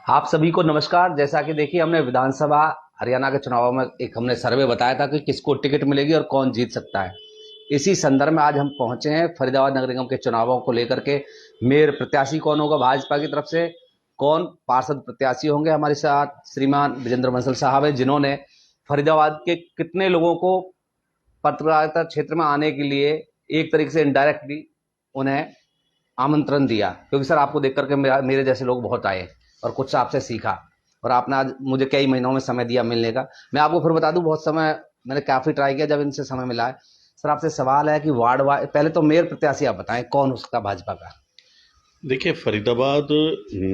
आप सभी को नमस्कार। जैसा कि देखिए, हमने विधानसभा हरियाणा के चुनाव में एक हमने सर्वे बताया था कि किसको टिकट मिलेगी और कौन जीत सकता है। इसी संदर्भ में आज हम पहुंचे हैं फरीदाबाद नगर निगम के चुनावों को लेकर के। मेयर प्रत्याशी कौन होगा भाजपा की तरफ से, कौन पार्षद प्रत्याशी होंगे। हमारे साथ श्रीमान विजेंद्र बंसल साहब है, जिन्होंने फरीदाबाद के कितने लोगों को पत्रकारिता क्षेत्र में आने के लिए एक तरीके से इनडायरेक्टली उन्हें आमंत्रण दिया, क्योंकि सर आपको देख करके मेरे जैसे लोग बहुत आए और कुछ आपसे सीखा, और आपने आज मुझे कई महीनों में समय दिया मिलने का। मैं आपको फिर बता दूं, बहुत समय मैंने काफी ट्राई किया, जब इनसे समय मिला है। सर आपसे सवाल है कि वार्ड वाइज पहले तो मेयर प्रत्याशी आप बताएं कौन हो सकता भाजपा का। देखिए, फरीदाबाद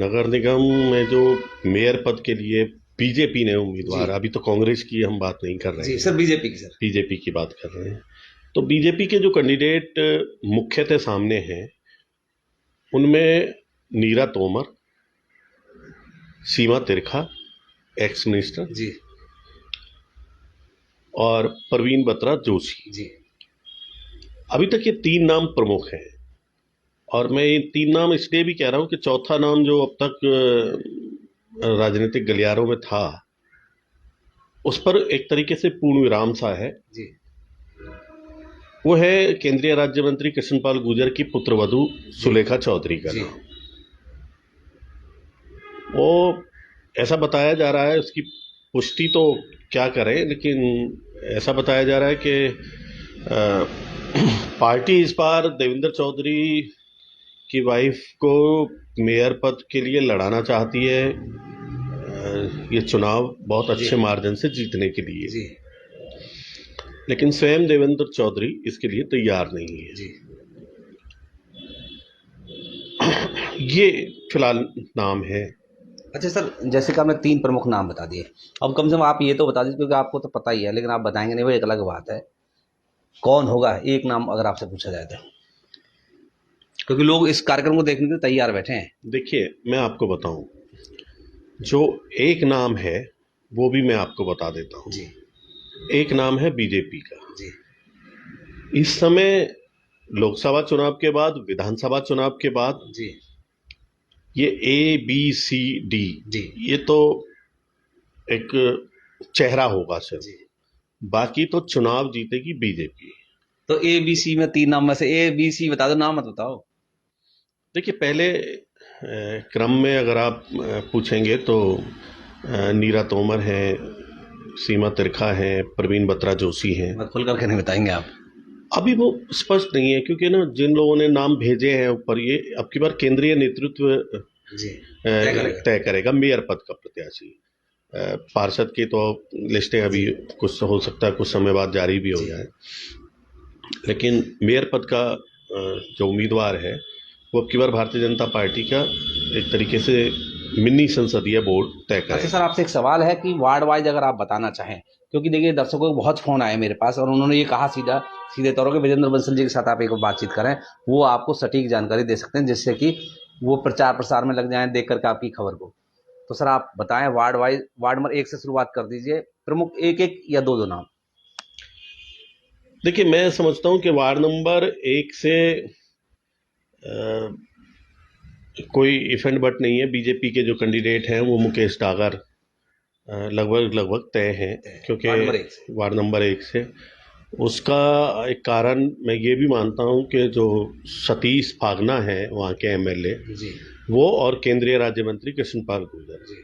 नगर निगम में जो मेयर पद के लिए बीजेपी ने जी उम्मीदवार, अभी तो कांग्रेस की हम बात नहीं कर रहे जी हैं, सर, बीजेपी की सर। बीजेपी की बात कर रहे हैं। तो बीजेपी के जो कैंडिडेट मुख्यतः सामने हैं, उनमें नीरा तोमर, सीमा तिरखा, एक्स मिनिस्टर, जी और परवीन बत्रा जोशी। जी अभी तक ये तीन नाम प्रमुख हैं, और मैं ये तीन नाम इसलिए भी कह रहा हूं कि चौथा नाम जो अब तक राजनीतिक गलियारों में था, उस पर एक तरीके से पूर्ण विराम सा है। जी वो है केंद्रीय राज्य मंत्री कृष्णपाल गुर्जर की पुत्रवधू सुलेखा चौधरी का जी नाम। वो ऐसा बताया जा रहा है, उसकी पुष्टि तो क्या करें, लेकिन ऐसा बताया जा रहा है कि पार्टी इस बार देवेंद्र चौधरी की वाइफ को मेयर पद के लिए लड़ाना चाहती है, ये चुनाव बहुत जी अच्छे मार्जिन से जीतने के लिए। जी लेकिन स्वयं देवेंद्र चौधरी इसके लिए तैयार नहीं है। जी ये फिलहाल नाम है। अच्छा सर, जैसे कि आपने तीन प्रमुख नाम बता दिए, अब कम से कम आप ये तो बता दीजिए, क्योंकि आपको तो पता ही है, लेकिन आप बताएंगे नहीं वो एक अलग बात है। कौन होगा एक नाम अगर आपसे पूछा जाए तो, क्योंकि लोग इस कार्यक्रम को देखने के लिए तैयार बैठे हैं। देखिए, मैं आपको बताऊं, जो एक नाम है वो भी मैं आपको बता देता हूं। जी एक नाम है बीजेपी का। जी इस समय लोकसभा चुनाव के बाद, विधानसभा चुनाव के बाद, जी ये ए बी सी डी, जी ये तो एक चेहरा होगा सिर्फ। जी। बाकी तो चुनाव जीतेगी बीजेपी। तो ए बी सी में तीन नाम में से ए बी सी बता दो, नाम मत बताओ। देखिए, पहले क्रम में अगर आप पूछेंगे तो नीरा तोमर है, सीमा तिरखा है, प्रवीण बत्रा जोशी हैं। मैं खुल करके नहीं बताएंगे आप। अभी वो स्पष्ट नहीं है, क्योंकि ना जिन लोगों ने नाम भेजे हैं ऊपर, ये अब की बार केंद्रीय नेतृत्व जी तय करेगा। तय करेगा मेयर पद का प्रत्याशी। पार्षद की तो लिस्टें अभी जी कुछ हो सकता है कुछ समय बाद जारी भी हो जी जाए, लेकिन मेयर पद का जो उम्मीदवार है, वो अब की बार भारतीय जनता पार्टी का एक तरीके से मिनी संसदीय बोर्ड तय अच्छा सर, करेगा। आपसे एक सवाल है कि वार्ड वाइज अगर आप बताना चाहें, क्योंकि देखिए दर्शकों को बहुत फोन आए मेरे पास और उन्होंने ये कहा सीधे तौर पर विजेंद्र बंसल जी के साथ आप एक बार बातचीत करें, वो आपको सटीक जानकारी दे सकते हैं, जिससे कि वो प्रचार प्रसार में लग जाएं देख करके आपकी खबर को। तो सर आप बताएं वार्ड वाइज, वार्ड नंबर एक से शुरुआत कर दीजिए, प्रमुख एक एक या दो दो नाम। देखिए, मैं समझता हूं कि वार्ड नंबर एक से कोई इफ एंड बट नहीं है। बीजेपी के जो कैंडिडेट हैं वो मुकेश डागर लगभग लगभग तय हैं, क्योंकि वार्ड नंबर एक से। वार्ड नंबर एक से उसका एक कारण मैं ये भी मानता हूं कि जो सतीश फागना है वहाँ के एमएलए, जी वो और केंद्रीय राज्य मंत्री कृष्णपाल गुर्जर, जी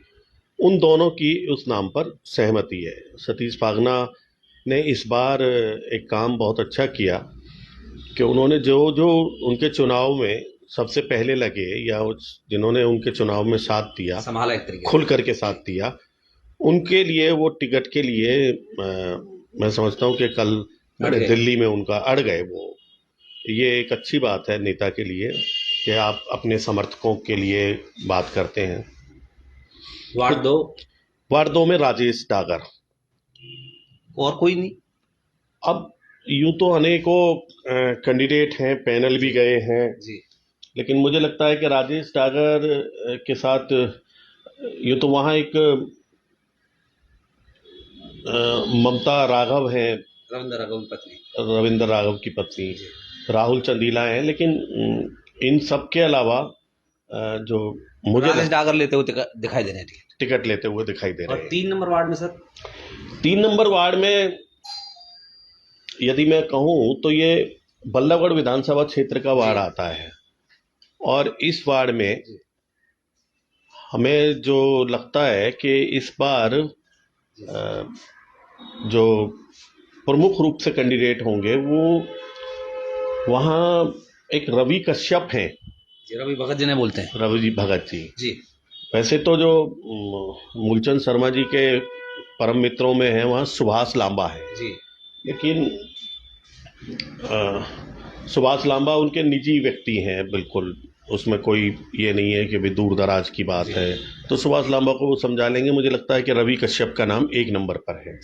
उन दोनों की उस नाम पर सहमति है। सतीश फागना ने इस बार एक काम बहुत अच्छा किया कि उन्होंने जो जो उनके चुनाव में सबसे पहले लगे, या जिन्होंने उनके चुनाव में साथ दिया, संभाला एक तरीके खुल से। करके साथ जी दिया, उनके लिए वो टिकट के लिए मैं समझता हूं कि कल अड़ मैंने गए। दिल्ली में उनका अड़ गए वो। ये एक अच्छी बात है नेता के लिए कि आप अपने समर्थकों के लिए बात करते हैं। वार्ड दो। वार्ड दो में राजेश डागर। और कोई नहीं। अब यूं तो अनेकों कैंडिडेट हैं, पैनल भी जी गए हैं, जी लेकिन मुझे लगता है कि राजेश डागर के साथ यूं तो वहाँ एक ममता राघव हैं, रविंद्र राघव की पत्नी। रविंद्र राघव की पत्नी, जी राहुल चंदीला हैं, लेकिन इन सब के अलावा जो मुझे राजेश डागर लेते हुए दिखाई दे रहे हैं टिकट। टिकट लेते हुए दिखाई दे और रहे हैं। 3 नंबर वार्ड में सर? 3 नंबर वार्ड में यदि मैं कहूँ तो ये बल्लभगढ़ विधानसभा क्षेत्र का वार्ड आता है, और इस वार्ड में हमें जो लगता है कि इस बार जो प्रमुख रूप से कैंडिडेट होंगे वो वहाँ एक रवि कश्यप हैं। रवि भगत जी ने बोलते हैं। रवि जी भगत जी जी वैसे तो जो मूलचंद शर्मा जी के परम मित्रों में है वहाँ सुभाष लांबा है जी। लेकिन सुभाष लांबा उनके निजी व्यक्ति हैं, बिल्कुल उसमें कोई ये नहीं है कि भाई दूर दराज की बात है, तो सुभाष लांबा को वो समझा लेंगे। मुझे लगता है कि रवि कश्यप का नाम 1 नंबर पर है।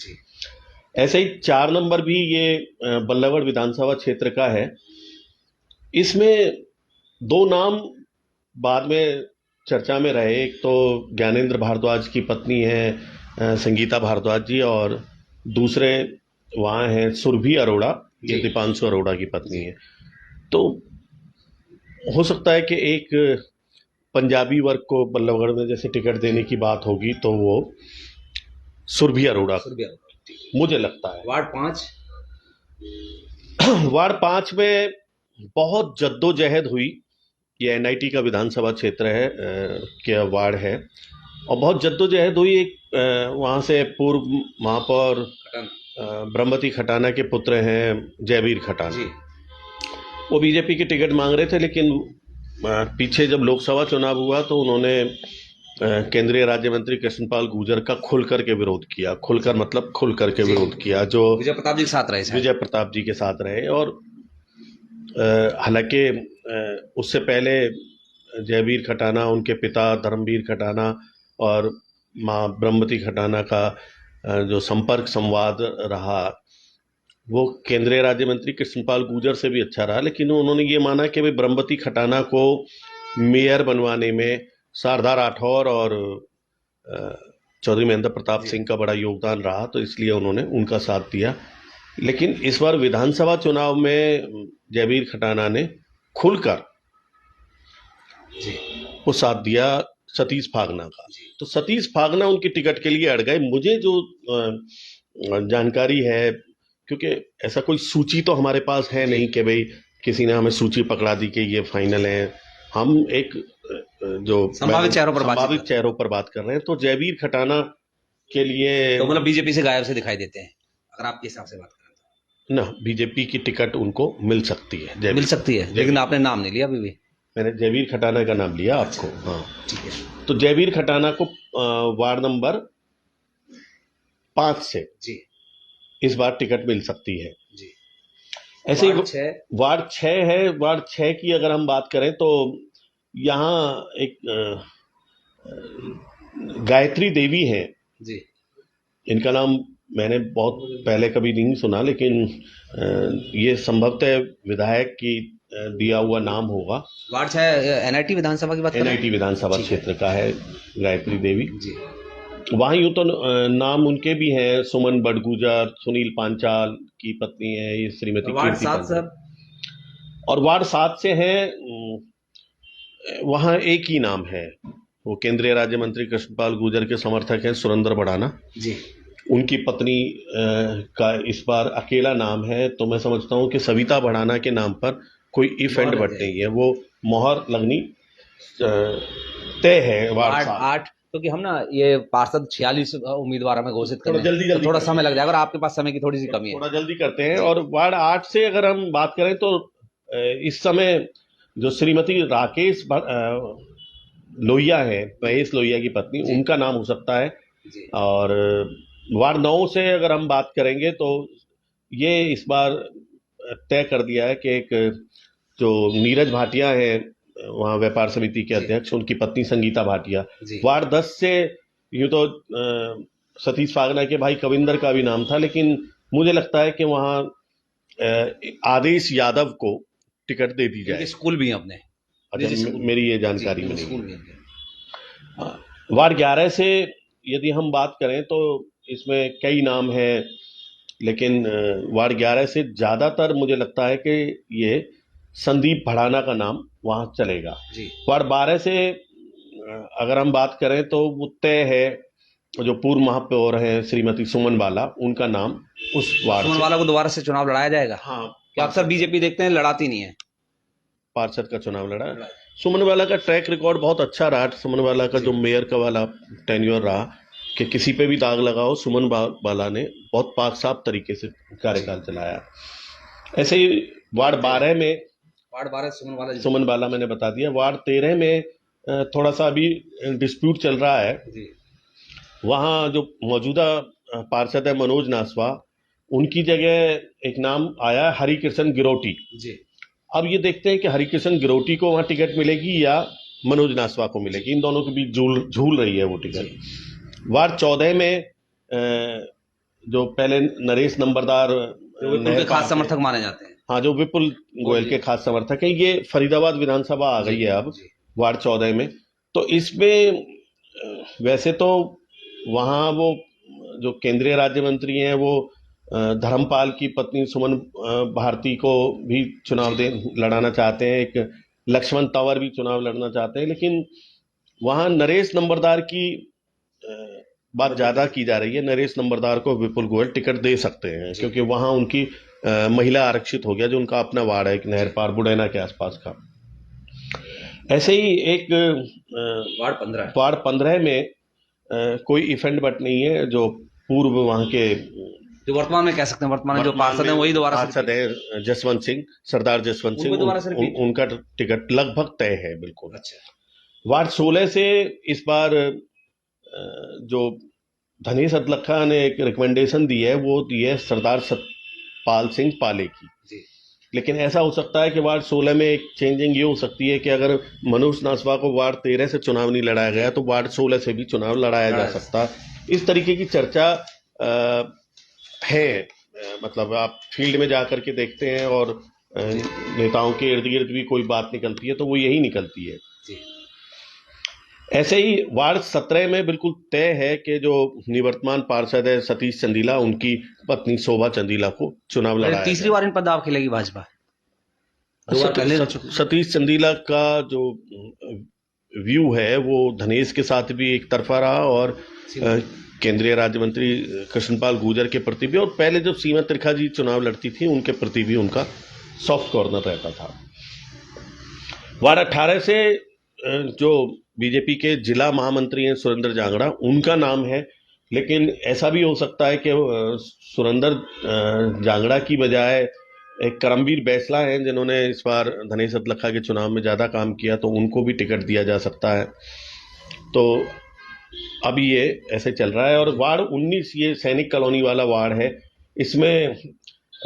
ऐसे ही 4 नंबर भी ये बल्लभगढ़ विधानसभा क्षेत्र का है। इसमें 2 नाम बाद में चर्चा में रहे। एक तो ज्ञानेंद्र भारद्वाज की पत्नी है संगीता भारद्वाज जी, और दूसरे वहाँ हैं सुरभि अरोड़ा, ये दीपांशु अरोड़ा की पत्नी है। तो हो सकता है कि एक पंजाबी वर्ग को बल्लभगढ़ में जैसे टिकट देने की बात होगी तो वो सुरभि अरोड़ा मुझे लगता है। वार्ड 5? वार्ड 5 में बहुत जद्दोजहद हुई। ये एनआईटी का विधानसभा क्षेत्र है के वार्ड है, और बहुत जद्दोजहद हुई। एक वहाँ से पूर्व महापौर ब्रह्मवती खटाना के पुत्र हैं जयवीर खटाना, वो बीजेपी की टिकट मांग रहे थे, लेकिन पीछे जब लोकसभा चुनाव हुआ तो उन्होंने केंद्रीय राज्य मंत्री कृष्णपाल गुर्जर का खुल करके विरोध किया। खुलकर मतलब खुल करके विरोध किया, जो विजय प्रताप जी के साथ रहे। विजय प्रताप जी के साथ रहे। और हालांकि उससे पहले जयवीर खटाना, उनके पिता धर्मवीर खटाना और माँ ब्रह्मवती खटाना का जो संपर्क संवाद रहा वो केंद्रीय राज्य मंत्री कृष्णपाल गुर्जर से भी अच्छा रहा, लेकिन उन्होंने ये माना कि भाई ब्रह्मवती खटाना को मेयर बनवाने में शारदा राठौर और चौधरी महेंद्र प्रताप सिंह का बड़ा योगदान रहा, तो इसलिए उन्होंने उनका साथ दिया। लेकिन इस बार विधानसभा चुनाव में जयवीर खटाना ने खुलकर वो साथ दिया सतीश फागना का। तो सतीश फागना उनकी टिकट के लिए अड़ गए। मुझे जो जानकारी है, क्योंकि ऐसा कोई सूची तो हमारे पास है नहीं कि भाई किसी ने हमें सूची पकड़ा दी कि ये फाइनल है, हम एक जो संभावित चेहरों पर बात कर रहे हैं। तो जयवीर खटाना के लिए तो मतलब बीजेपी से गायब से दिखाई देते हैं अगर आपके हिसाब से बात करें ना, बीजेपी की टिकट उनको मिल सकती है। मिल सकती है, लेकिन आपने नाम नहीं लिया अभी भी। मैंने जयवीर खटाना का नाम लिया आपको। हाँ ठीक है। तो जयवीर खटाना को वार्ड नंबर 5 से जी इस बार टिकट मिल सकती है। जी। ऐसे ही वार्ड 6 है। वार्ड 6 की अगर हम बात करें तो यहाँ एक गायत्री देवी हैं जी। इनका नाम मैंने बहुत पहले कभी नहीं सुना, लेकिन ये संभवतः विधायक की दिया हुआ नाम होगा। वार्ड 6 एनआईटी विधानसभा की बात कर रहे हैं? एनआईटी विधानसभा क्षेत्र का है गायत्री देवी जी। वहाँ यूं तो नाम उनके भी हैं, सुमन बड़गुजर, सुनील पांचाल की पत्नी है ये श्रीमती वार्ड कीर्ति 7 सर? और वार्ड 7 से है वहाँ एक ही नाम है, वो केंद्रीय राज्य मंत्री कृष्णपाल गुर्जर के समर्थक हैं सुरेंद्र भड़ाना जी। उनकी पत्नी का इस बार अकेला नाम है। तो मैं समझता हूँ कि सविता भड़ाना के नाम पर कोई इफ एंड बट नहीं है, वो मोहर लगनी तय है। वार्ड 8 क्योंकि हम ना ये पार्षद 46 उम्मीदवार हमें घोषित करें, जल्दी थोड़ा समय लग जाएगा और आपके पास समय की थोड़ी सी कमी है, थोड़ा जल्दी करते हैं। और वार्ड 8 से अगर हम बात करें तो इस समय जो श्रीमती राकेश लोहिया है, महेश लोहिया की पत्नी, उनका नाम हो सकता है। और वार्ड 9 से अगर हम बात करेंगे तो ये इस बार तय कर दिया है कि एक जो नीरज भाटिया है वहाँ व्यापार समिति के अध्यक्ष, उनकी पत्नी संगीता भाटिया। वार्ड 10 से यूँ तो सतीश फागना के भाई कविंदर का भी नाम था, लेकिन मुझे लगता है कि वहाँ आदेश यादव को टिकट दे दी जाए। स्कूल भी हैं अपने। अच्छा, मेरी ये जानकारी में नहीं। वार्ड 11 से यदि हम बात करें तो इसमें कई नाम हैं, लेकिन वार्ड 11 से ज़्यादातर मुझे लगता है कि ये संदीप भड़ाना का नाम वहाँ चलेगा। जी। वार्ड 12 से अगर हम बात करें तो वो तय है, जो पूर्व महापौर हैं श्रीमती सुमन बाला, उनका नाम उस वार्ड सुमन से। वाला को दोबारा से चुनाव लड़ाया जाएगा? हाँ, क्या अक्सर बीजेपी देखते हैं लड़ाती नहीं है? पार्षद का चुनाव लड़ा। सुमन वाला का ट्रैक रिकॉर्ड बहुत अच्छा रहा। सुमन वाला का जो मेयर का वाला टेन्योर रहा कि किसी पे भी दाग लगाओ, सुमन वाला ने बहुत पाक साफ तरीके से कार्यकाल चलाया। ऐसे ही वार्ड 12 में, वार्ड 12 सुमन वाला मैंने बता दिया। वार्ड 13 में थोड़ा सा अभी डिस्प्यूट चल रहा है। जी। वहाँ जो मौजूदा पार्षद है मनोज नासवा, उनकी जगह एक नाम आया हरिकृष्ण गिरोटी। जी। अब ये देखते हैं कि हरिकृष्ण गिरोटी को वहाँ टिकट मिलेगी या मनोज नासवा को मिलेगी। इन दोनों के बीच झूल रही है वो टिकट। वार्ड 14 में जो पहले नरेश नंबरदार उनके खास समर्थक माने जाते हैं। हाँ, जो विपुल गोयल के खास समर्थक हैं, ये फरीदाबाद विधानसभा आ गई है अब वार्ड 14 में। तो इसमें वैसे तो वहाँ वो जो केंद्रीय राज्य मंत्री हैं वो धर्मपाल की पत्नी सुमन भारती को भी चुनाव लड़ाना चाहते हैं। एक लक्ष्मण तंवर भी चुनाव लड़ना चाहते हैं, लेकिन वहाँ नरेश नंबरदार की बात ज्यादा की जा रही है। नरेश नंबरदार को विपुल गोयल टिकट दे सकते हैं, क्योंकि वहाँ उनकी महिला आरक्षित हो गया, जो उनका अपना वार्ड है एक नहर पार बुड़ैना के आसपास का। ऐसे ही एक वार्ड 15 में कोई इफेंट बट नहीं है। जो पूर्व वहाँ के, जो वर्तमान में कह सकते हैं, वर्तमान में जो पार्षद हैं वही दोबारा पार्षद है जसवंत सिंह, सरदार जसवंत सिंह, उनका टिकट लगभग तय है बिल्कुल। अच्छा। वार्ड 16 से इस बार जो धनेश अदलखा ने एक रिकमेंडेशन दी है, वो दी है सरदार सतपाल सिंह पाले की। लेकिन ऐसा हो सकता है कि वार्ड 16 में एक चेंजिंग ये हो सकती है कि अगर मनोज नासवा को वार्ड 13 से चुनाव नहीं लड़ाया गया तो वार्ड 16 से भी चुनाव लड़ाया जा सकता है। इस तरीके की चर्चा है। मतलब आप फील्ड में जाकर के देखते हैं और नेताओं के इर्द गिर्द भी कोई बात निकलती है तो वो यही निकलती है। ऐसे ही वार्ड 17 में बिल्कुल तय है कि जो निवर्तमान पार्षद है सतीश चंदीला, उनकी पत्नी शोभा चंदीला को चुनाव लड़ाया। तीसरी बार इन पर दाव खेलेगी भाजपा। सतीश चंदीला का जो व्यू है वो धनेश के साथ भी एक तरफा रहा और केंद्रीय राज्य मंत्री कृष्णपाल गुर्जर के प्रति भी, और पहले जब सीमा त्रिखा जी चुनाव लड़ती थी उनके प्रति भी उनका सॉफ्ट कॉर्नर रहता था। वार्ड 18 से जो बीजेपी के जिला महामंत्री हैं सुरेंद्र जांगड़ा, उनका नाम है। लेकिन ऐसा भी हो सकता है कि सुरेंद्र जांगड़ा की बजाय एक करमवीर बैसला हैं, जिन्होंने इस बार धनेश अदलखा के चुनाव में ज़्यादा काम किया, तो उनको भी टिकट दिया जा सकता है। तो अभी ये ऐसे चल रहा है। और वार्ड 19 ये सैनिक कॉलोनी वाला वार्ड है। इसमें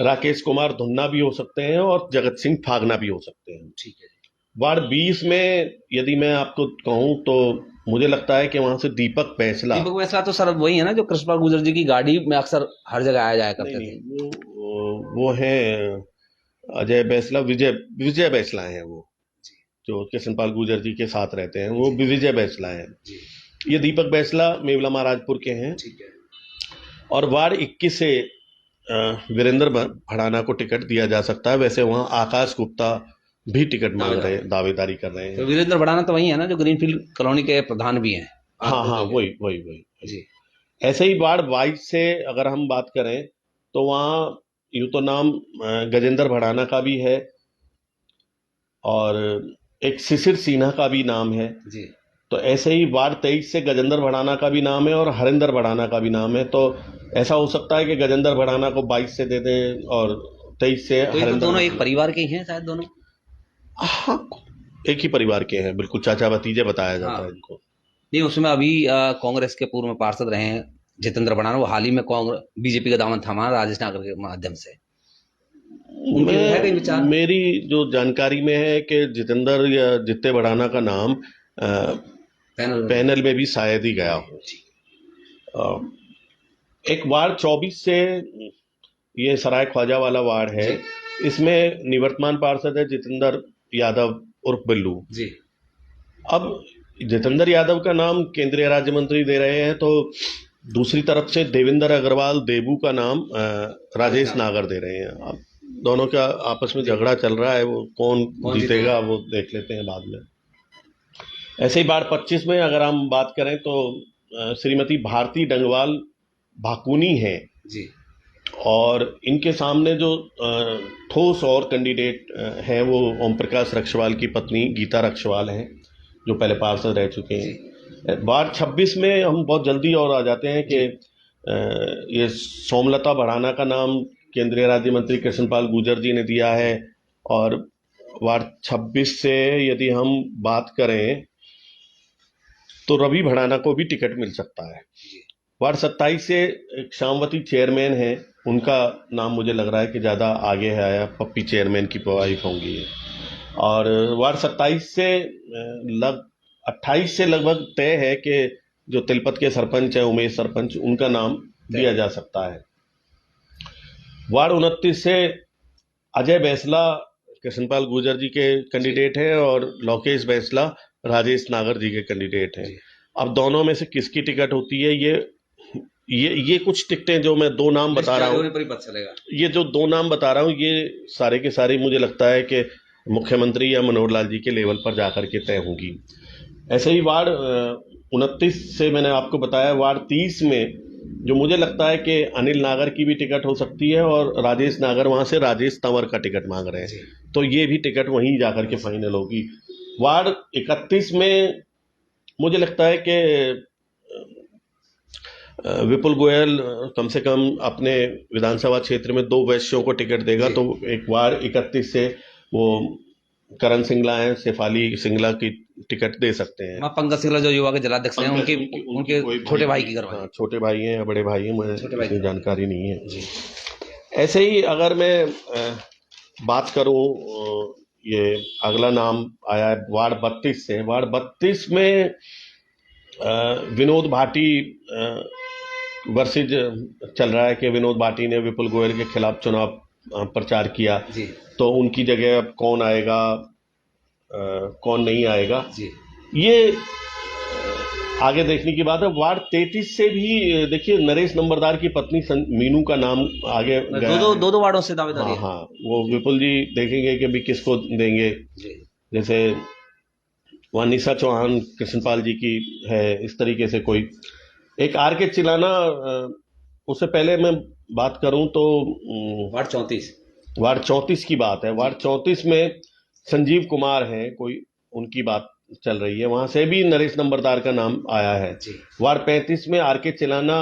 राकेश कुमार धुन्ना भी हो सकते हैं और जगत सिंह फागना भी हो सकते हैं। ठीक है। वार्ड 20 में यदि मैं आपको कहूं तो मुझे लगता है कि वहां से दीपक बैसला तो सर वही है ना जो कृष्णपाल गुर्जर जी की गाड़ी में अक्सर हर जगह आया जाया करते थे। वो है अजय बैसला, विजय बैसला हैं वो, जो कृष्णपाल गुर्जर जी के साथ रहते हैं, वो विजय बैसला हैं। ये दीपक बैसला मेवला महाराजपुर के हैं। और वार्ड 21 से वीरेंद्र भड़ाना को टिकट दिया जा सकता है। वैसे वहाँ आकाश गुप्ता भी टिकट मांग रहे हैं, दावेदारी कर रहे हैं। तो वीरेंद्र भड़ाना तो वही है ना जो ग्रीनफील्ड कॉलोनी के प्रधान भी हैं। हाँ, वही जी। ऐसे ही वार्ड 22 से अगर हम बात करें तो वहाँ यूं तो नाम गजेंद्र भड़ाना का भी है और एक शिशिर सिन्हा का भी नाम है जी। तो ऐसे ही वार्ड 23 से गजेंद्र भड़ाना का भी नाम है और हरिंदर भड़ाना का भी नाम है। तो ऐसा हो सकता है कि गजेंद्र भड़ाना को 22 से दे दें और 23 से तो दोनों एक परिवार के ही हैं शायद दोनों। हाँ, एक ही परिवार के हैं, बिल्कुल चाचा भतीजे बताया जाता है इनको। नहीं, उसमें अभी कांग्रेस के पूर्व में पार्षद रहे हैं जितेंद्र भड़ाना, वो हाल ही में बीजेपी का दामन थामा राजेश नागर के माध्यम से। मेरी जो जानकारी में है कि जितेंद्र या जित्ते भड़ाना का नाम पैनल में भी शायद ही गया हो। एक वार्ड 24 से ये सराय ख्वाजा वाला वार्ड है। इसमें निवर्तमान पार्षद है जितेंद्र यादव उर्फ बिल्लू जी। अब जितेंद्र यादव का नाम केंद्रीय राज्य मंत्री दे रहे हैं, तो दूसरी तरफ से देवेंद्र अग्रवाल देबू का नाम राजेश नागर दे रहे हैं। अब दोनों का आपस में झगड़ा चल रहा है, वो कौन कौन जीतेगा वो देख लेते हैं बाद में। ऐसे ही वार्ड 25 में अगर हम बात करें तो श्रीमती भारती डंगवाल भाकुनी है, जी और इनके सामने जो ठोस और कैंडिडेट हैं वो ओम प्रकाश रक्षवाल की पत्नी गीता रक्षवाल हैं, जो पहले पार्षद रह चुके हैं। वार्ड 26 में हम बहुत जल्दी और आ जाते हैं कि ये सोमलता भड़ाना का नाम केंद्रीय राज्य मंत्री कृष्णपाल गुर्जर जी ने दिया है, और वार्ड 26 से यदि हम बात करें तो रवि भड़ाना को भी टिकट मिल सकता है। वार्ड 27 से एक श्यामवती चेयरमैन है, उनका नाम मुझे लग रहा है कि ज़्यादा आगे है आया, पप्पी चेयरमैन की वाइफ होंगी ये। और वार्ड 27 से 28 से लगभग तय है कि जो तिलपत के सरपंच है उमेश सरपंच, उनका नाम दिया जा सकता है। वार्ड 29 से अजय बैसला कृष्णपाल गुर्जर जी के कैंडिडेट हैं, और लोकेश बैसला राजेश नागर जी के कैंडिडेट हैं। अब दोनों में से किसकी टिकट होती है, ये कुछ टिकटें जो मैं दो नाम बता रहा हूँ, ये जो दो नाम बता रहा हूँ ये सारे के सारे मुझे लगता है कि मुख्यमंत्री या मनोहर लाल जी के लेवल पर जाकर के तय होंगी। ऐसे ही वार्ड 29 से मैंने आपको बताया, वार्ड 30 में जो मुझे लगता है कि अनिल नागर की भी टिकट हो सकती है, और राजेश नागर वहां से राजेश तंवर का टिकट मांग रहे हैं, तो ये भी टिकट वहीं जाकर के फाइनल होगी। वार्ड 31 में मुझे लगता है कि विपुल गोयल कम से कम अपने विधानसभा क्षेत्र में 2 वैश्यों को टिकट देगा, तो एक वार्ड 31 से वो करण सिंगला हैं, शेफाली सिंगला की टिकट दे सकते हैं। पंकज सिंगला जो युवा के जिलाध्यक्ष हैं, उनके छोटे भाई की करवाई। छोटे भाई हैं या बड़े भाई हैं, मुझे इतनी जानकारी नहीं है जी। ऐसे ही अगर मैं बात करूं, ये अगला नाम आया है वार्ड 32 से। वार्ड 32 में विनोद भाटी वर्सेज चल रहा है कि विनोद भाटी ने विपुल गोयल के खिलाफ चुनाव प्रचार किया जी। तो उनकी जगह अब कौन आएगा, कौन नहीं आएगा जी। ये आगे देखने की बात है। वार्ड 33 से भी देखिए नरेश नंबरदार की पत्नी मीनू का नाम आगे गया। दो वार्डों से दावेदारी है। हाँ, वो विपुल जी देखेंगे कि भी किसको देंगे जी। जैसे वानिसा चौहान कृष्णपाल जी की है, इस तरीके से कोई एक आर के चिलाना। उससे पहले मैं बात करूं तो वार्ड 34 की बात है। वार्ड 34 में संजीव कुमार हैं, कोई उनकी बात चल रही है, वहां से भी नरेश नंबरदार का नाम आया है। वार्ड 35 में आर के चिलाना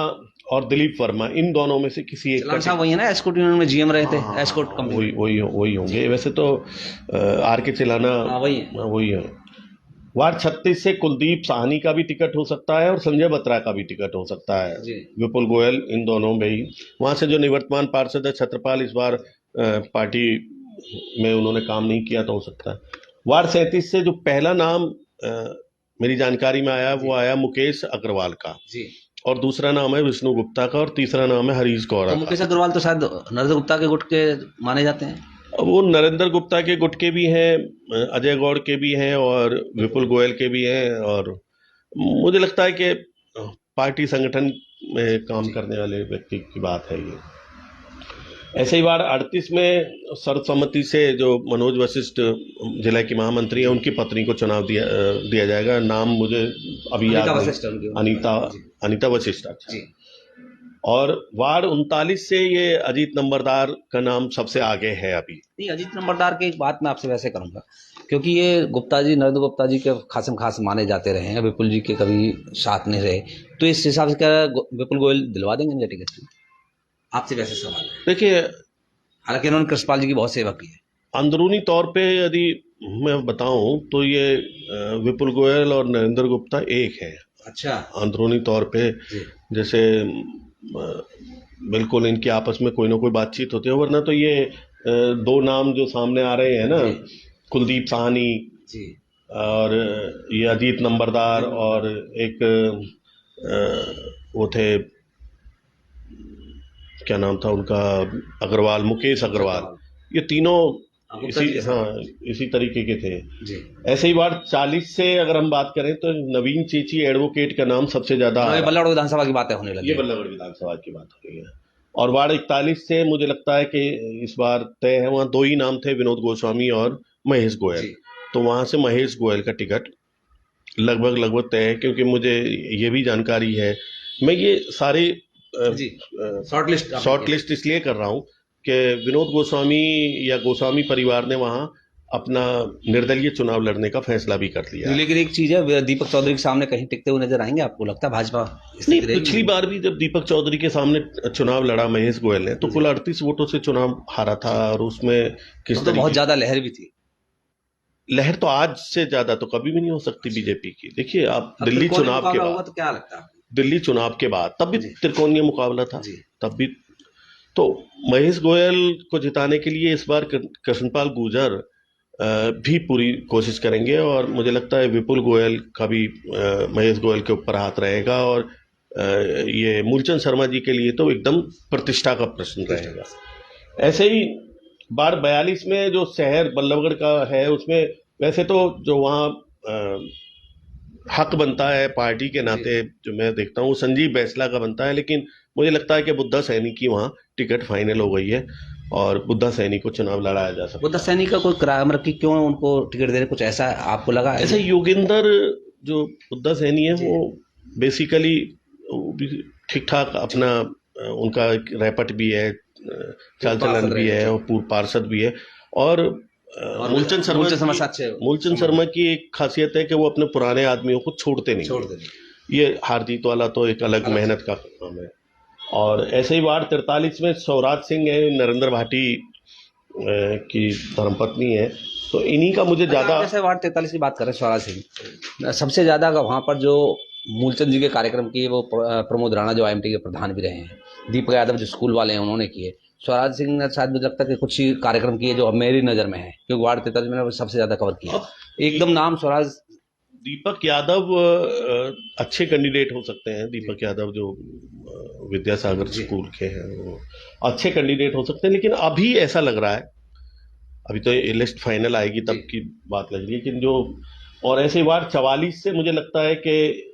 और दिलीप वर्मा, इन दोनों में से किसी एक का वही है ना, एस्कॉर्ट यूनियन में जीएम रहे थे, एस्कॉर्ट कंपनी वही होंगे वैसे तो। आर के चिलाना वही है। वार्ड 36 से कुलदीप साहनी का भी टिकट हो सकता है और संजय बत्रा का भी टिकट हो सकता है, विपुल गोयल, इन दोनों में ही। वहां से जो निवर्तमान पार्षद है छत्रपाल, इस बार पार्टी में उन्होंने काम नहीं किया तो हो सकता है। वार्ड 37 से जो पहला नाम मेरी जानकारी में आया वो आया मुकेश अग्रवाल का, और दूसरा नाम है विष्णु गुप्ता का, और तीसरा नाम है हरीश गौड़ा का। मुकेश अग्रवाल तो शायद नरेंद्र गुप्ता के गुट के माने जाते हैं। वो नरेंद्र गुप्ता के गुट के भी हैं, अजय गौड़ के भी हैं, और विपुल गोयल के भी हैं, और मुझे लगता है कि पार्टी संगठन में काम करने वाले व्यक्ति की बात है ये। ऐसे ही वार्ड 38 में सर्वसम्मति से जो मनोज वशिष्ठ जिला की महामंत्री है, उनकी पत्नी को चुनाव दिया जाएगा। नाम मुझे अभी याद नहीं, अनीता वशिष्ठ। अच्छा। और वार्ड 39 से ये अजीत नंबरदार का नाम सबसे आगे है अभी। नहीं, अजीत नंबरदार की एक बात मैं आपसे वैसे करूंगा, क्योंकि ये गुप्ता जी, नरेंद्र गुप्ता जी के खासम खास माने जाते रहे हैं, विपुल जी के कभी साथ नहीं रहे, तो इस हिसाब से क्या विपुल गोयल दिलवा देंगे टिकट? आपसे वैसे सवाल है। देखिए, हालांकि उन्होंने कृष्णपाल जी की बहुत सेवा की है। अंदरूनी तौर पे यदि मैं बताऊं तो ये विपुल गोयल और नरेंद्र गुप्ता एक है। अच्छा। अंदरूनी तौर पे जैसे बिल्कुल इनकी आपस में कोई ना कोई बातचीत होती है, वरना तो ये दो नाम जो सामने आ रहे हैं ना, कुलदीप साहनी और ये अजीत नंबरदार, और एक वो थे, क्या नाम था उनका, अग्रवाल, मुकेश अग्रवाल, ये तीनों इसी तरीके के थे। ऐसे ही वार्ड 40 से अगर हम बात करें तो नवीन चेची एडवोकेट का नाम सबसे ज्यादा, बल्लभगढ़ विधानसभा की बात होने लगी। ये बल्लभगढ़ विधानसभा की बात हो रही है। और वार्ड 41 से मुझे लगता है कि इस बार तय है, वहाँ दो ही नाम थे, विनोद गोस्वामी और महेश गोयल। जी तो वहाँ से महेश गोयल का टिकट लगभग लगभग तय है, क्योंकि मुझे ये भी जानकारी है। मैं ये सारे जी शॉर्ट लिस्ट शॉर्ट लिस्ट इसलिए कर रहा हूँ कि विनोद गोस्वामी या गोस्वामी परिवार ने वहाँ अपना निर्दलीय चुनाव लड़ने का फैसला भी कर लिया है। लेकिन एक चीज है, दीपक चौधरी के सामने कहीं टिकते हुए नजर आएंगे आपको लगता है भाजपा नहीं, स्थिति रहेगी? पिछली बार भी जब दीपक चौधरी के सामने चुनाव लड़ा महेश गोयल ने, तो कुल 38 वोटों से चुनाव हारा था। और उसमें किस तो बहुत तरीके ज्यादा लहर भी थी। लहर तो आज से ज्यादा तो कभी भी नहीं हो सकती बीजेपी की। देखिए आप अब दिल्ली त्रिकोणीय चुनाव के मुकाबला होगा बाद, तो क्या लगता है आपको? दिल्ली चुनाव के बाद तब भी जी त्रिकोणीय मुकाबला था, जी तब भी। तो महेश गोयल को जिताने के लिए इस बार कृष्णपाल गुर्जर भी पूरी कोशिश करेंगे, और मुझे लगता है विपुल गोयल का भी महेश गोयल के ऊपर हाथ रहेगा। और ये मूलचंद शर्मा जी के लिए तो एकदम प्रतिष्ठा का प्रश्न रहेगा। ऐसे ही बार 42 में जो शहर बल्लभगढ़ का है, उसमें वैसे तो जो वहाँ हक बनता है पार्टी के नाते, जो मैं देखता हूँ, वो संजीव बैसला का बनता है। लेकिन मुझे लगता है कि बुद्धा सैनी की वहाँ टिकट फाइनल हो गई है और बुद्धा सैनी को चुनाव लड़ाया जा सकता है। बुद्धा सैनी का कोई किराया मतलब कि क्यों उनको टिकट दे रहे, कुछ ऐसा आपको लगा? ऐसा योगेंद्र जो बुद्धा सैनी है, वो बेसिकली ठीक ठाक अपना उनका रैपट भी है, चाल चलन भी है, और पूर्व पार्षद भी है। और मूलचंद शर्मा की एक खासियत है कि वो अपने पुराने आदमियों को छोड़ते नहीं। ये हार जीत वाला तो एक अलग मेहनत का काम है। और ऐसे ही वार्ड 43 में स्वराज सिंह है, नरेंद्र भाटी की धर्मपत्नी है। तो इन्हीं का मुझे ज्यादा, जैसे वार्ड 43 की बात करें, स्वराज सिंह सबसे ज्यादा वहां पर जो मूलचंद जी के कार्यक्रम किए वो प्रमोद राणा जो IMT के प्रधान भी रहे हैं, दीपक यादव जो स्कूल वाले हैं उन्होंने किए। स्वराज सिंह ने शायद मुझे लगता है कि कुछ ही कार्यक्रम किए जो अब मेरी नजर में है, क्योंकि वार्ड 43 में सबसे ज्यादा कवर किया। एकदम नाम स्वराज, दीपक यादव अच्छे कैंडिडेट हो सकते हैं। दीपक यादव जो विद्यासागर स्कूल के हैं, वो अच्छे कैंडिडेट हो सकते हैं। लेकिन अभी ऐसा लग रहा है, अभी तो ये लिस्ट फाइनल आएगी तब की बात लग रही है, लेकिन जो और ऐसे वार्ड 44 से मुझे लगता है कि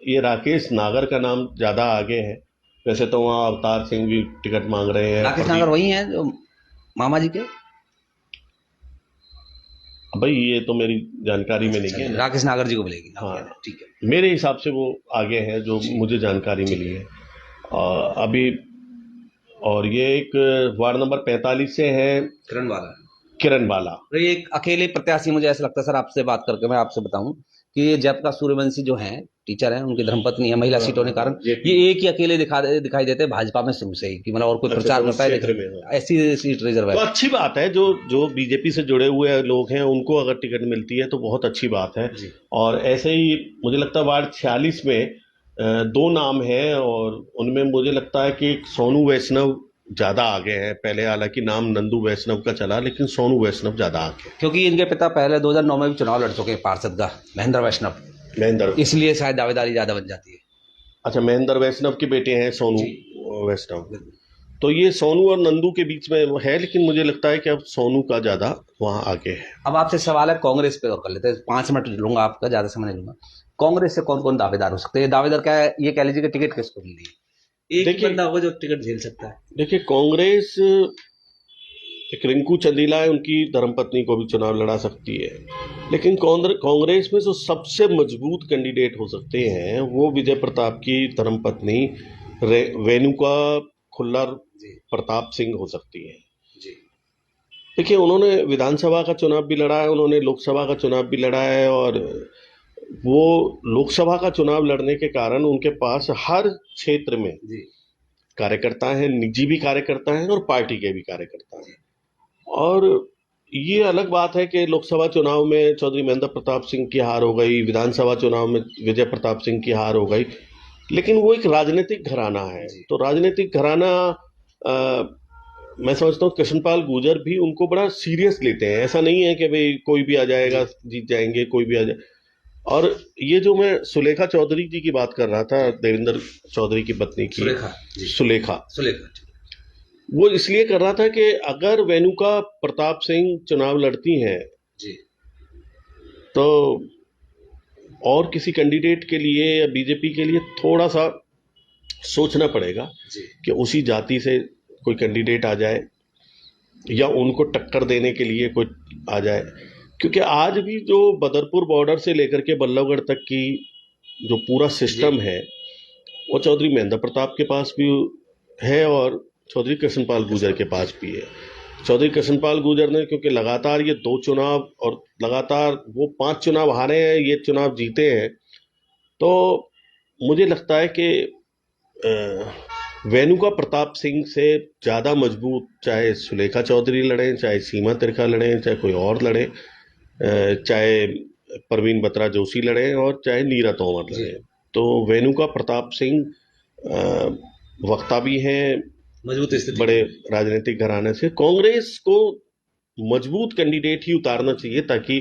ये राकेश नागर का नाम ज्यादा आगे है। वैसे तो वहाँ अवतार सिंह भी टिकट मांग रहे हैं। राकेश नागर वही हैं जो मामा जी के? भाई ये तो मेरी जानकारी में नहीं है। राकेश नागर जी को मिलेगी? हाँ ठीक है, मेरे हिसाब से वो आगे हैं, जो मुझे जानकारी मिली है अभी। और ये एक वार्ड नंबर 45 से है किरण बाला। तो ये एक अकेले प्रत्याशी, मुझे ऐसा लगता है सर, आपसे बात करके मैं आपसे बताऊं कि ये जयप्रकाश सूर्यवंशी जो हैं, टीचर हैं, उनकी धर्मपत्नी है, महिला सीट होने के कारण ये एक ही अकेले दिखाई देते हैं भाजपा में शुरू से ही, कि मतलब और कोई प्रचार करता है, ऐसी सीट रिजर्व है। तो अच्छी बात है, जो बीजेपी से जुड़े हुए लोग हैं उनको अगर टिकट मिलती है तो बहुत अच्छी बात है। और ऐसे ही मुझे लगता है वार्ड 46 में दो नाम हैं, और उनमें मुझे लगता है कि एक सोनू वैष्णव ज्यादा आगे है। पहले हालांकि नाम नंदू वैष्णव का चला, लेकिन सोनू वैष्णव ज्यादा आगे, क्योंकि इनके पिता पहले 2009 में भी चुनाव लड़ चुके हैं पार्षद का, महेंद्र वैष्णव, इसलिए शायद दावेदारी ज्यादा बन जाती है। अच्छा, महेंद्र वैष्णव के बेटे हैं सोनू वैष्णव। तो ये सोनू और नंदू के बीच में है, लेकिन मुझे लगता है कि अब सोनू का ज्यादा वहां आगे है। अब आपसे सवाल है कांग्रेस पे, और कर लेते हैं, 5 मिनट लूंगा आपका, ज्यादा समय नहीं लूंगा। कांग्रेस से कौन कौन दावेदार हो सकते हैं? दावेदार क्या है, ये कह लीजिए कि टिकट किसको मिल रही है? एक बंदा होगा जो टिकट झेल सकता है। देखिए, कांग्रेस एक रिंकू चंदीला है, उनकी धर्मपत्नी को भी चुनाव लड़ा सकती है। लेकिन कांग्रेस में जो सबसे मजबूत कैंडिडेट हो सकते हैं वो विजय प्रताप की धर्मपत्नी वेनुका खुल्लर प्रताप सिंह हो सकती है। देखिए, उन्होंने विधानसभा का चुनाव भी लड़ा है, उन्होंने लोकसभा का चुनाव भी लड़ा है, और वो लोकसभा का चुनाव लड़ने के कारण उनके पास हर क्षेत्र में कार्यकर्ता हैं, निजी भी कार्यकर्ता हैं और पार्टी के भी कार्यकर्ता हैं। और ये अलग बात है कि लोकसभा चुनाव में चौधरी महेंद्र प्रताप सिंह की हार हो गई, विधानसभा चुनाव में विजय प्रताप सिंह की हार हो गई, लेकिन वो एक राजनीतिक घराना है। तो राजनीतिक घराना मैं समझता हूँ कृष्णपाल गुर्जर भी उनको बड़ा सीरियस लेते हैं। ऐसा नहीं है कि भाई कोई भी आ जाएगा जीत जाएंगे, कोई भी आ जाए। और ये जो मैं सुलेखा चौधरी जी की बात कर रहा था, देवेंद्र चौधरी की पत्नी की सुलेखा, वो इसलिए कर रहा था कि अगर वेनुका प्रताप सिंह चुनाव लड़ती हैं तो और किसी कैंडिडेट के लिए या बीजेपी के लिए थोड़ा सा सोचना पड़ेगा कि उसी जाति से कोई कैंडिडेट आ जाए या उनको टक्कर देने के लिए कोई आ जाए, क्योंकि आज भी जो बदरपुर बॉर्डर से लेकर के बल्लभगढ़ तक की जो पूरा सिस्टम है वो चौधरी महेंद्र प्रताप के पास भी है और चौधरी कृष्णपाल गुर्जर के पास भी है। चौधरी कृष्णपाल गुर्जर ने क्योंकि लगातार ये 2 चुनाव और लगातार वो 5 चुनाव हारे हैं, ये चुनाव जीते हैं, तो मुझे लगता है कि वेनुका प्रताप सिंह से ज़्यादा मजबूत चाहे सुलेखा चौधरी लड़ें, चाहे सीमा तिरखा लड़ें, चाहे कोई और लड़े, चाहे परवीन बत्रा जोशी लड़ें और चाहे नीरा तोमर लड़ें, तो वेनुका प्रताप सिंह वक्ता भी हैं, मजबूत स्थिति बड़े राजनीतिक घराने से। कांग्रेस को मजबूत कैंडिडेट ही उतारना चाहिए ताकि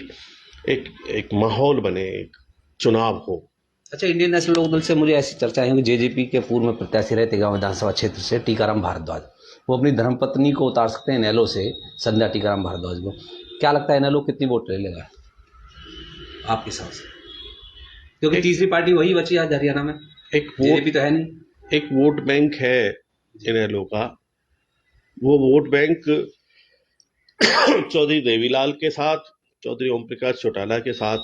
एक माहौल बने, एक चुनाव हो। अच्छा, इंडियन नेशनल लोकदल से मुझे ऐसी चर्चा है कि जेजेपी के पूर्व में प्रत्याशी रहे तेगांव विधानसभा क्षेत्र से टीकाराम भारद्वाज, वो अपनी धर्मपत्नी को उतार सकते हैं इनेलो से, संध्या टीकाराम भारद्वाज को। क्या लगता है इनेलो कितनी वोट ले लेगा आपके हिसाब से? क्योंकि तीसरी पार्टी वही बची आज हरियाणा में, एक जेजेपी तो है नहीं। एक वोट बैंक है इनेलो का, वो वोट बैंक चौधरी देवीलाल के साथ, चौधरी ओम प्रकाश चौटाला के साथ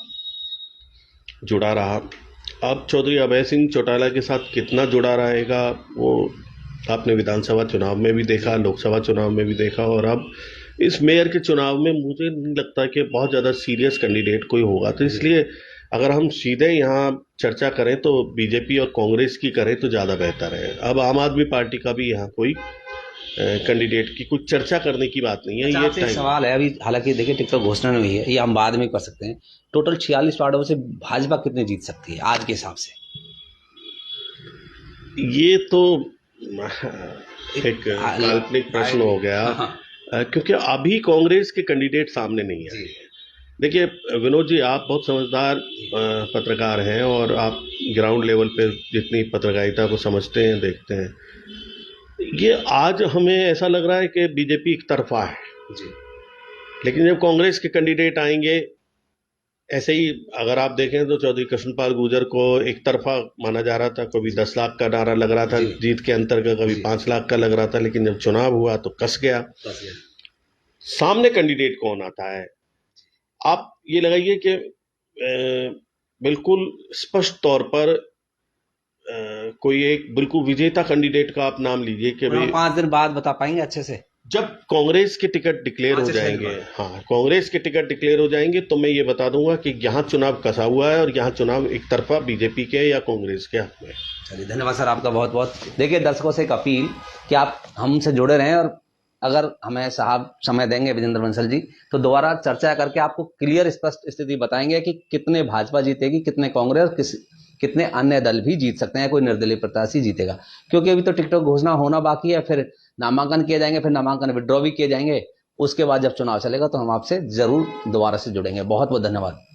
जुड़ा रहा। अब चौधरी अभय सिंह चौटाला के साथ कितना जुड़ा रहेगा वो आपने विधानसभा चुनाव में भी देखा, लोकसभा चुनाव में भी देखा, और अब इस मेयर के चुनाव में मुझे नहीं लगता कि बहुत ज़्यादा सीरियस कैंडिडेट कोई होगा। तो इसलिए अगर हम सीधे यहाँ चर्चा करें तो बीजेपी और कांग्रेस की करें तो ज़्यादा बेहतर है। अब आम आदमी पार्टी का भी यहाँ कोई कैंडिडेट की कुछ चर्चा करने की बात नहीं है। अच्छा, ये सवाल है अभी, हालांकि देखिए टिकटॉक घोषणा नहीं हुई है, ये हम बाद में कर सकते हैं। टोटल 46 वार्डों से भाजपा कितने जीत सकती है आज के हिसाब से? ये तो एक काल्पनिक प्रश्न हो गया, क्योंकि अभी कांग्रेस के कैंडिडेट सामने नहीं आए। देखिए विनोद जी, आप बहुत समझदार पत्रकार हैं और आप ग्राउंड लेवल पे जितनी पत्रकारिता को समझते हैं, देखते हैं, ये आज हमें ऐसा लग रहा है कि बीजेपी एक तरफा है जी। लेकिन जब कांग्रेस के कैंडिडेट आएंगे, ऐसे ही अगर आप देखें तो चौधरी कृष्णपाल गुर्जर को एक तरफा माना जा रहा था, कभी 10 लाख का नारा लग रहा था जीत के अंतर का, कभी 5 लाख का लग रहा था, लेकिन जब चुनाव हुआ तो कस गया। सामने कैंडिडेट कौन आता है, आप ये लगाइए कि बिल्कुल स्पष्ट तौर पर कोई एक बिल्कुल विजेता कैंडिडेट का आप नाम लीजिए कि भाई 5 दिन बाद बता पाएंगे अच्छे से, जब कांग्रेस के टिकट डिक्लेयर हो जाएंगे। हाँ, कांग्रेस के टिकट डिक्लेयर हो जाएंगे तो मैं ये बता दूंगा कि यहाँ चुनाव कसा हुआ है और यहाँ चुनाव एक तरफा बीजेपी के या कांग्रेस के हक में। चलिए, धन्यवाद सर आपका बहुत बहुत। देखिए दर्शकों से एक अपील कि आप हमसे जुड़े रहें, और अगर हमें साहब समय देंगे विजेंद्र बंसल जी, तो दोबारा चर्चा करके आपको क्लियर स्पष्ट स्थिति बताएंगे कि कितने भाजपा जीतेगी, कितने कांग्रेस, कितने अन्य दल भी जीत सकते हैं, कोई निर्दलीय प्रत्याशी जीतेगा। क्योंकि अभी तो टिकटॉक घोषणा होना बाकी है, फिर नामांकन किए जाएंगे, फिर नामांकन विड्रॉ भी किए जाएंगे, उसके बाद जब चुनाव चलेगा तो हम आपसे जरूर दोबारा से जुड़ेंगे। बहुत बहुत धन्यवाद।